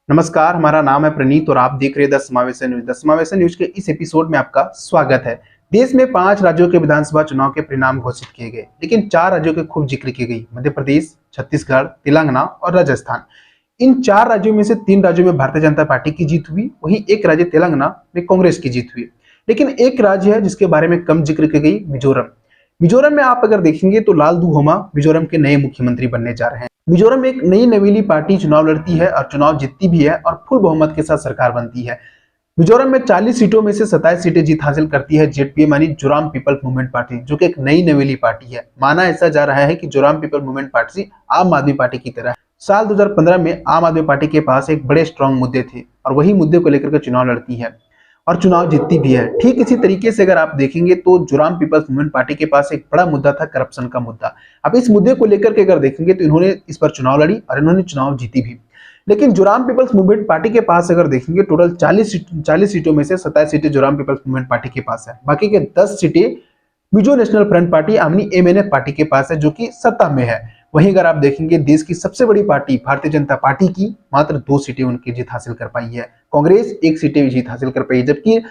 नमस्कार, हमारा नाम है प्रनीत और आप देख रहे हैं द समावेशन न्यूज। द समावेशन न्यूज के इस एपिसोड में आपका स्वागत है। देश में 5 राज्यों के विधानसभा चुनाव के परिणाम घोषित किए गए, लेकिन 4 राज्यों के खूब जिक्र की गई: मध्य प्रदेश, छत्तीसगढ़, तेलंगाना और राजस्थान। इन 4 राज्यों में से 3 राज्यों में भारतीय जनता पार्टी की जीत हुई, वहीं एक राज्य तेलंगाना में कांग्रेस की जीत हुई। लेकिन एक राज्य है जिसके बारे में कम जिक्र की गई: मिजोरम। मिजोरम में आप अगर देखेंगे तो लालदू होमा मिजोरम के नए मुख्यमंत्री बनने जा रहे हैं। मिजोरम में एक नई नवेली पार्टी चुनाव लड़ती है और चुनाव जीतती भी है और फुल बहुमत के साथ सरकार बनती है। मिजोरम में 40 सीटों में से 27 सीटें जीत हासिल करती है जेडपीएम यानी जोराम पीपल मूवमेंट पार्टी, जो कि एक नई नवेली पार्टी है। माना ऐसा जा रहा है कि जोराम पीपल मूवमेंट पार्टी आम आदमी पार्टी की तरह है। साल 2015 में आम आदमी पार्टी के पास एक बड़े स्ट्रॉन्ग मुद्दे थे और वही मुद्दे को लेकर के चुनाव लड़ती है और चुनाव जीतती भी है। ठीक इसी तरीके से अगर आप देखेंगे तो जोराम पीपल्स मूवमेंट पार्टी के पास एक बड़ा मुद्दा था, करप्शन का मुद्दा। अब इस मुद्दे को लेकर के अगर देखेंगे तो इन्होंने इस पर चुनाव लड़ी और इन्होंने चुनाव जीती भी। लेकिन जोराम पीपल्स मूवमेंट पार्टी के पास अगर देखेंगे टोटल 40 सीटों में से 27 सीटें जोराम पीपल्स मूवमेंट पार्टी के पास है। बाकी के 10 सीटें मिजो नेशनल फ्रंट पार्टी यानी एमएनएफ पार्टी के पास है, जो कि सत्ता में है। वहीं अगर आप देखेंगे देश की सबसे बड़ी पार्टी भारतीय जनता पार्टी की मात्र 2 सीटें उनकी जीत हासिल कर पाई है। कांग्रेस 1 सीटें जीत हासिल कर पाई है, जबकि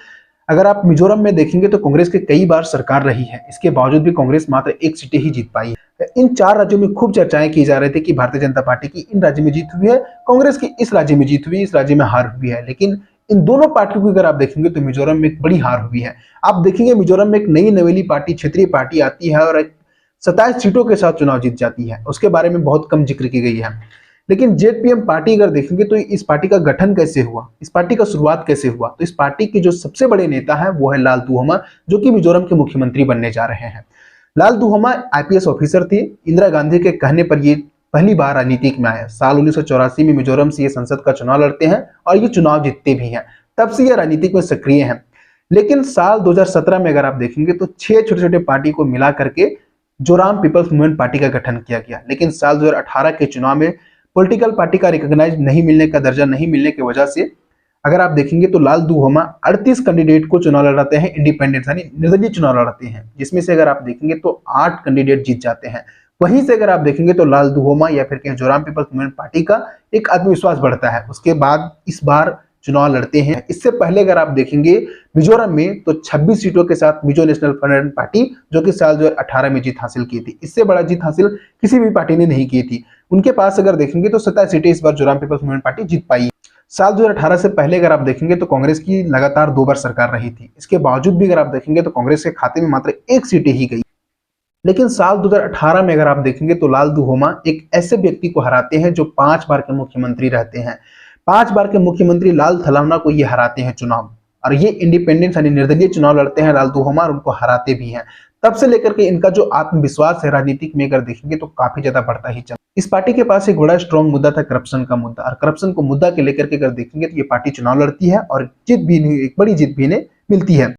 अगर आप मिजोरम में देखेंगे तो कांग्रेस की कई बार सरकार रही है, इसके बावजूद भी कांग्रेस मात्र 1 सीटें ही जीत पाई है। इन 4 राज्यों में खूब चर्चाएं की जा रही थी कि भारतीय जनता पार्टी की इन राज्यों में जीत हुई है, कांग्रेस की इस राज्य में जीत हुई, इस राज्य में हार हुई है। लेकिन इन दोनों पार्टियों की अगर आप देखेंगे तो मिजोरम में एक बड़ी हार हुई है। आप देखेंगे मिजोरम में एक नई नवेली पार्टी, क्षेत्रीय पार्टी आती है और 27 सीटों के साथ चुनाव जीत जाती है। उसके बारे में बहुत कम जिक्र की गई है। लेकिन जेडपीएम पार्टी अगर देखेंगे तो इस पार्टी का गठन कैसे हुआ, इस पार्टी का शुरुआत कैसे हुआ, तो इस पार्टी के जो सबसे बड़े नेता है वो है लालदू होमा, जो कि मिजोरम के मुख्यमंत्री बनने जा रहे हैं। लालदू होमा आईपीएस ऑफिसर थे। इंदिरा गांधी के कहने पर ये पहली बार राजनीतिक में आए। साल 1984 में मिजोरम से ये संसद का चुनाव लड़ते हैं और ये चुनाव जीतते भी हैं। तब से ये राजनीतिक में सक्रिय हैं। लेकिन साल 2017 में अगर आप देखेंगे तो 6 छोटे छोटे पार्टी को मिला करके जोराम पीपल्स मूवमेंट पार्टी का गठन किया गया। लेकिन साल 2018 के चुनाव में पॉलिटिकल पार्टी का रिकॉग्नाइज नहीं मिलने का दर्जा नहीं मिलने की वजह से अगर आप देखेंगे तो लालदू होमा 38 कैंडिडेट को चुनाव लड़ाते हैं, इंडिपेंडेंट यानी निर्दलीय चुनाव लड़ाते हैं, जिसमें से अगर आप देखेंगे तो 8 कैंडिडेट जीत जाते हैं। वहीं से अगर आप देखेंगे तो लालदू होमा या फिर जोराम पीपल्स मूवमेंट पार्टी का एक आत्मविश्वास बढ़ता है। उसके बाद इस बार चुनाव लड़ते हैं। इससे पहले अगर आप देखेंगे मिजोरम में तो 26 सीटों के साथ मिजो नेशनल फ्रंट पार्टी, जो कि साल 2018 में जीत हासिल की थी, इससे बड़ा जीत हासिल किसी भी पार्टी ने नहीं की थी। उनके पास अगर देखेंगे तो 27 सीटें इस बार जोराम पीपल्स मूवमेंट पार्टी जीत पाई। साल 2018 से पहले अगर आप देखेंगे तो कांग्रेस की लगातार 2 बार सरकार रही थी। इसके बावजूद भी अगर आप देखेंगे तो कांग्रेस के खाते में मात्र 1 सीटें ही गई। लेकिन साल 2018 में अगर आप देखेंगे तो लालदू होमा एक ऐसे व्यक्ति को हराते हैं जो 5 बार के मुख्यमंत्री रहते हैं। 5 बार के मुख्यमंत्री लाल थलावना को ये हराते हैं चुनाव, और ये इंडिपेंडेंट यानी निर्दलीय चुनाव लड़ते हैं लालदू होमा और उनको हराते भी हैं। तब से लेकर के इनका जो आत्मविश्वास है राजनीतिक में अगर देखेंगे तो काफी ज्यादा बढ़ता ही चला। इस पार्टी के पास एक बड़ा स्ट्रॉन्ग मुद्दा था, करप्शन का मुद्दा, और करप्शन को मुद्दा के लेकर के अगर देखेंगे तो ये पार्टी चुनाव लड़ती है और जीत भी एक बड़ी जीत भी इन्हें मिलती है।